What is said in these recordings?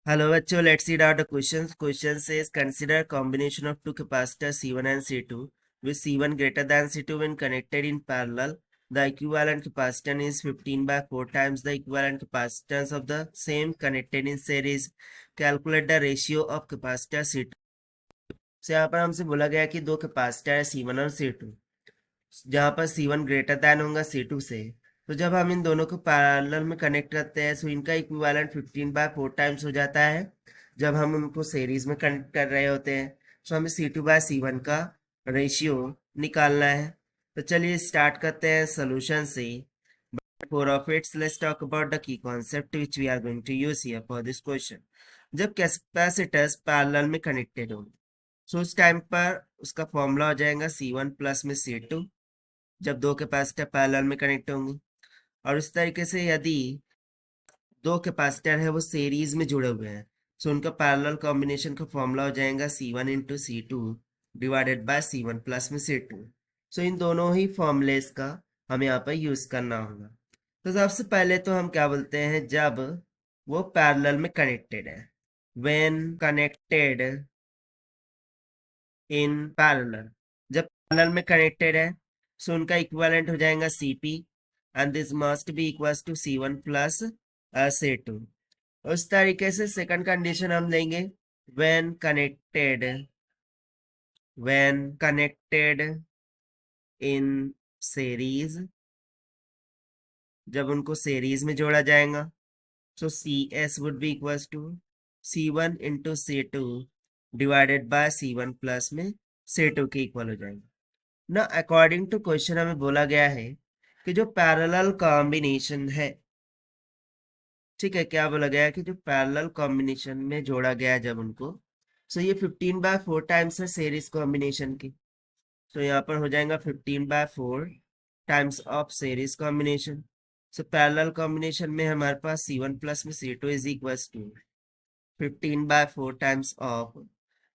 Hello bachcho, let's see out the questions. Question says consider combination of two capacitors C1 and C2 with C1 greater than C2 when connected in parallel. The equivalent capacitance is 15 by 4 times the equivalent capacitance of the same connected in series. Calculate the ratio of capacitor C2. So यहाँ पर हमसे बोला गया कि दो capacitor है C1 और C2, जहाँ पर C1 ग्रेटर दैन होगा C2 से। तो जब हम इन दोनों को पैरेलल में कनेक्ट करते हैं तो इनका इक्विवेलेंट 15 बाय 4 टाइम्स हो जाता है जब हम उनको सीरीज में कनेक्ट कर रहे होते हैं। तो हमें C2 बाय C1 का रेशियो निकालना है। तो चलिए स्टार्ट करते हैं सोल्यूशन से। For of it, let's talk about the key concept which we are going to use here for this question. जब कैपेसिटर्स पैरेलल में कनेक्टेड होंगे सो उस टाइम पर उसका फॉर्मूला हो जाएगा C1 प्लस में C2, जब दो कैपेसिटर पैरेलल में कनेक्ट होंगे। और इस तरीके से यदि दो कैपेसिटर है वो सीरीज में जुड़े हुए हैं सो उनका पैरेलल कॉम्बिनेशन का फॉर्मूला हो जाएगा C1 into C2 divided by C1 plus में C2। सो इन दोनों ही फॉर्मूलेस का हमें यहाँ पर यूज करना होगा। तो सबसे पहले तो हम क्या बोलते हैं, जब वो पैरेलल में कनेक्टेड है, व्हेन कनेक्टेड इन पैरेलल, जब पैरेलल में कनेक्टेड है सो उनका इक्विवेलेंट हो जाएगा Cp and this must be equals to C1 plus C2। उस तरीके से सेकंड कंडीशन हम लेंगे, व्हेन कनेक्टेड इन सीरीज, जब उनको सीरीज में जोड़ा जाएगा so CS would be equals to C1 into C2 divided by C1 plus में C2 के इक्वल हो जाएगा ना। अकॉर्डिंग टू क्वेश्चन हमें बोला गया है कि जो पैरेलल कॉम्बिनेशन है, ठीक है, क्या बोला गया है कि जो पैरेलल कॉम्बिनेशन में जोड़ा गया है जब उनको, सो ये 15 बाय 4 टाइम्स है सीरीज कॉम्बिनेशन की। तो यहाँ पर हो जाएगा 15 by 4 times of series combination. So parallel combination में हमारे पास C1 प्लस में C2 is equals to 15 by 4 times of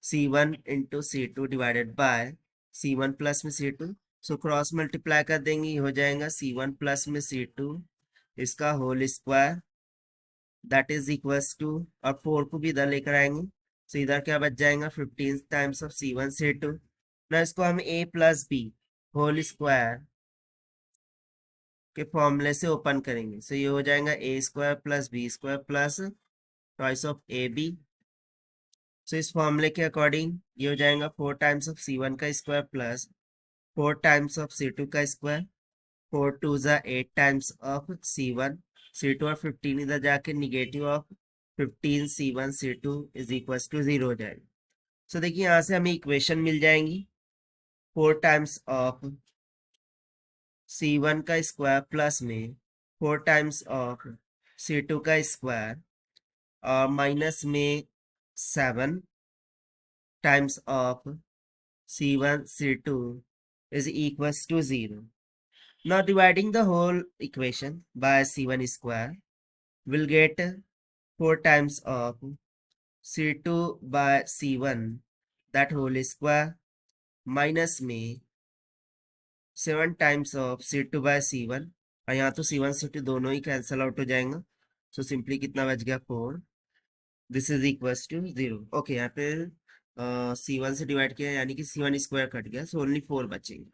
C1 into C2 divided by C1 plus में C2। सो क्रॉस मल्टीप्लाई कर देंगे, ये हो जाएगा C1 प्लस में C2 इसका whole square that is equals to, और 4 को भी इधर लेकर आएंगे तो इधर क्या बच जाएगा 15 टाइम्स ऑफ C1 C2 ना। इसको हम a plus B whole square के फॉर्मूले से ओपन करेंगे सो ये हो जाएगा a square plus b square plus twice of a b. So इस फॉर्मूले के अकॉर्डिंग ये हो जाएगा 4 टाइम्स ऑफ C1 का square plus 4 times of C2 का स्क्वायर, 4 टू ज़ा 8 टाइम्स ऑफ C1 C2 और 15 इधर जाके negative of 15 C1 C2 is equal to 0 हो जाएगा। सो देखिए यहाँ से हमें इक्वेशन मिल जाएंगी 4 टाइम्स ऑफ C1 का स्क्वायर प्लस में 4 टाइम्स ऑफ C2 का स्क्वायर और माइनस में 7 times of C1 C2 is equals to 0. Now dividing the whole equation by C1 square, we'll get 4 times of C2 by C1 that whole square minus में 7 times of C2 by C1, और यहाँ तो C1 C2 दोनों ही cancel out हो जाएंगे so simply कितना बच गया 4, this is equals to 0। Okay, यहाँ पे C1 से डिवाइड किया यानी कि C1 स्क्वायर कट गया सो ओनली 4 बचेंगे।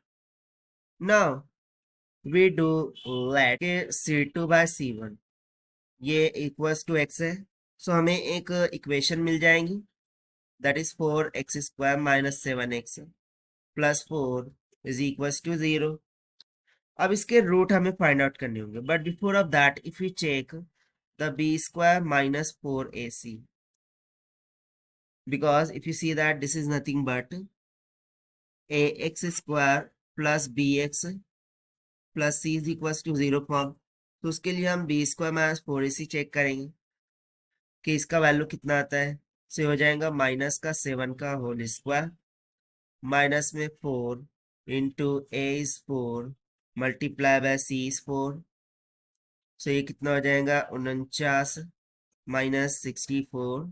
नाउ वी डू लेट के C2 बाय C1 ये इक्वल्स टू x है सो हमें एक इक्वेशन मिल जाएंगी that is 4x square minus 7x plus 4 is equals to 0। अब इसके रूट हमें फाइंड आउट करने होंगे, but before of that if you check the b square minus 4ac, because if you see that this is nothing but ax square plus bx plus c is equals to 0 form. तो उसके लिए हम b square minus 4ac check करेंगे कि इसका value कितना आता है। से हो जाएगा माइनस का 7 का होल स्क्वायर माइनस में 4 into A is 4 multiply by C is 4। So ये कितना हो जाएगा 49 माइनस 64।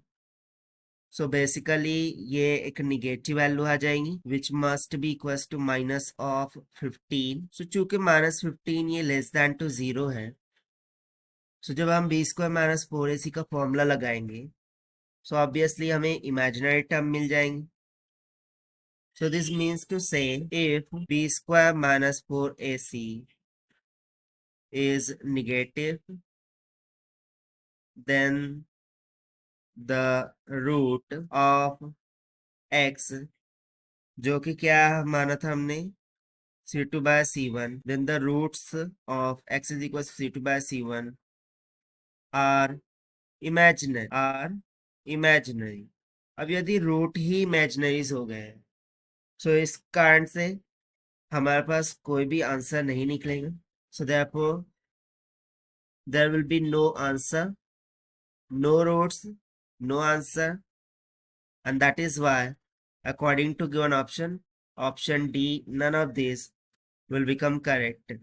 सो बेसिकली ये एक निगेटिव वैल्यू आ जाएंगी which must be equals to minus of 15। So चूंकि माइनस 15 ये लेस दैन टू 0 है, सो जब हम बी स्क्वायर माइनस 4ac का फॉर्मूला लगाएंगे So obviously हमें imaginary term मिल जाएंगे. So this means to say if b square minus 4ac is negative, then the root of x, जो कि क्या माना था हमने, c2 by c1, then the roots of x is equal to c2 by c1 are imaginary. अब यदि root ही इमेजिनरीज हो गए, सो इस कारण से हमारे पास कोई भी आंसर नहीं निकलेगा. So therefore there will be no answer, no roots, no answer, and that is why, according to given option D, none of these will become correct.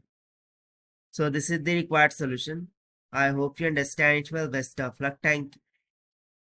So this is the required solution. I hope you understand it well. Best of luck. Thank you.